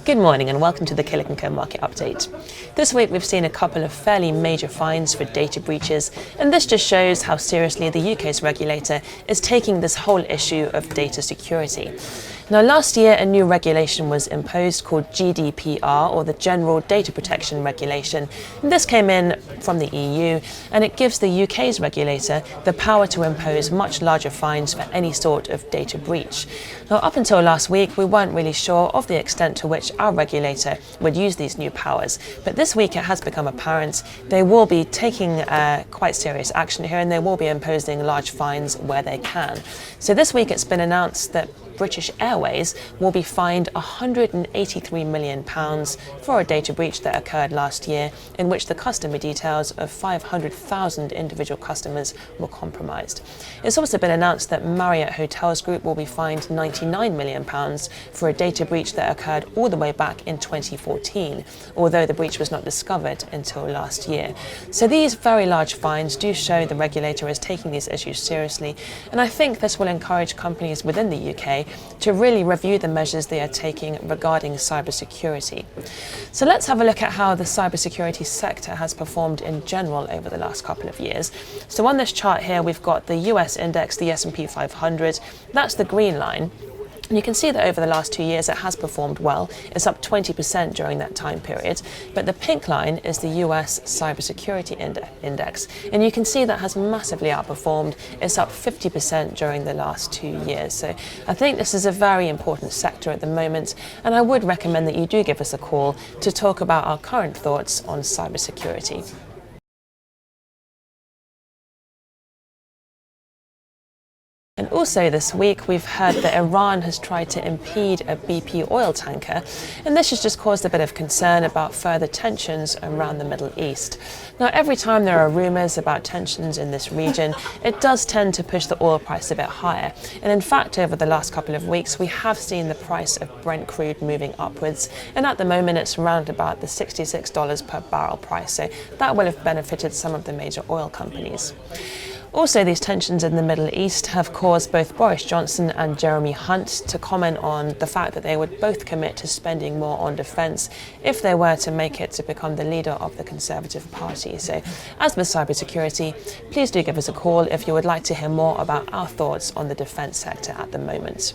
Good morning and welcome to the Killik & Co market update. This week we've seen a couple of fairly major fines for data breaches, and this just shows how seriously the UK's regulator is taking this whole issue of data security. Now, last year a new regulation was imposed called GDPR, or the General Data Protection Regulation. And this came in from the EU, and it gives the UK's regulator the power to impose much larger fines for any sort of data breach. Now, up until last week we weren't really sure of the extent to which our regulator would use these new powers, but this week it has become apparent they will be taking quite serious action here, and they will be imposing large fines where they can. So this week it's been announced that British Airways will be fined £183 million for a data breach that occurred last year, in which the customer details of 500,000 individual customers were compromised. It's also been announced that Marriott Hotels Group will be fined £99 million for a data breach that occurred all the way back in 2014, although the breach was not discovered until last year. So these very large fines do show the regulator is taking these issues seriously, and I think this will encourage companies within the UK to really review the measures they are taking regarding cybersecurity. So let's have a look at how the cybersecurity sector has performed in general over the last couple of years. So on this chart here we've got the US index, the S&P 500, that's the green line. And you can see that over the last 2 years it has performed well. It's up 20% during that time period. But the pink line is the US cybersecurity index. And you can see that has massively outperformed. It's up 50% during the last 2 years. So I think this is a very important sector at the moment. And I would recommend that you do give us a call to talk about our current thoughts on cybersecurity. And also this week we've heard that Iran has tried to impede a BP oil tanker, and this has just caused a bit of concern about further tensions around the Middle East. Now, every time there are rumours about tensions in this region, it does tend to push the oil price a bit higher. And in fact, over the last couple of weeks we have seen the price of Brent crude moving upwards, and at the moment it's around about the $66 per barrel price, so that will have benefited some of the major oil companies. Also, these tensions in the Middle East have caused both Boris Johnson and Jeremy Hunt to comment on the fact that they would both commit to spending more on defence if they were to make it to become the leader of the Conservative Party. So, as with cybersecurity, please do give us a call if you would like to hear more about our thoughts on the defence sector at the moment.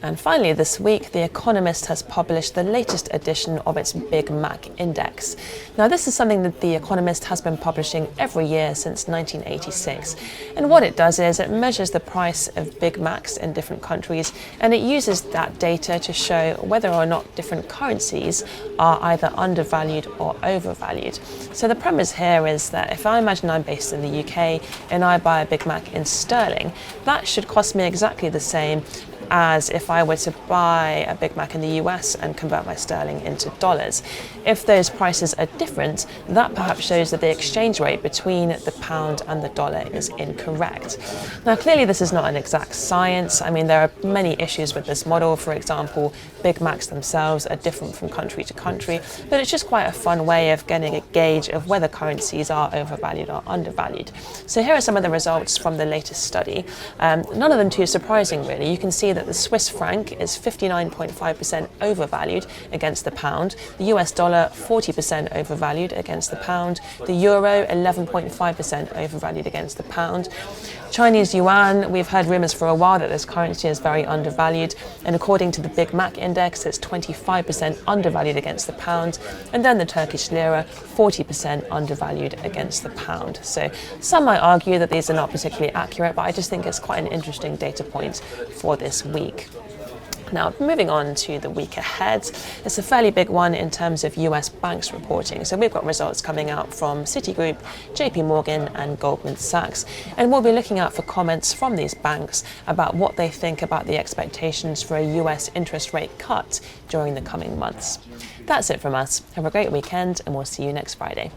And finally this week, The Economist has published the latest edition of its Big Mac Index. Now, this is something that The Economist has been publishing every year since 1986. And what it does is it measures the price of Big Macs in different countries, and it uses that data to show whether or not different currencies are either undervalued or overvalued. So the premise here is that if I imagine I'm based in the UK and I buy a Big Mac in sterling, that should cost me exactly the same as if I were to buy a Big Mac in the US and convert my sterling into dollars. If those prices are different, that perhaps shows that the exchange rate between the pound and the dollar is incorrect. Now, clearly this is not an exact science. I mean, there are many issues with this model. For example, Big Macs themselves are different from country to country, but it's just quite a fun way of getting a gauge of whether currencies are overvalued or undervalued. So here are some of the results from the latest study. None of them too surprising, really. You can see that the Swiss franc is 59.5% overvalued against the pound, the US dollar 40% overvalued against the pound, the euro 11.5% overvalued against the pound. Chinese yuan, we've heard rumours for a while that this currency is very undervalued, and according to the Big Mac index it's 25% undervalued against the pound, and then the Turkish lira 40% undervalued against the pound. So some might argue that these are not particularly accurate, but I just think it's quite an interesting data point for this week. Now, moving on to the week ahead, it's a fairly big one in terms of US banks reporting. So we've got results coming out from Citigroup, JP Morgan and Goldman Sachs. And we'll be looking out for comments from these banks about what they think about the expectations for a US interest rate cut during the coming months. That's it from us. Have a great weekend, and we'll see you next Friday.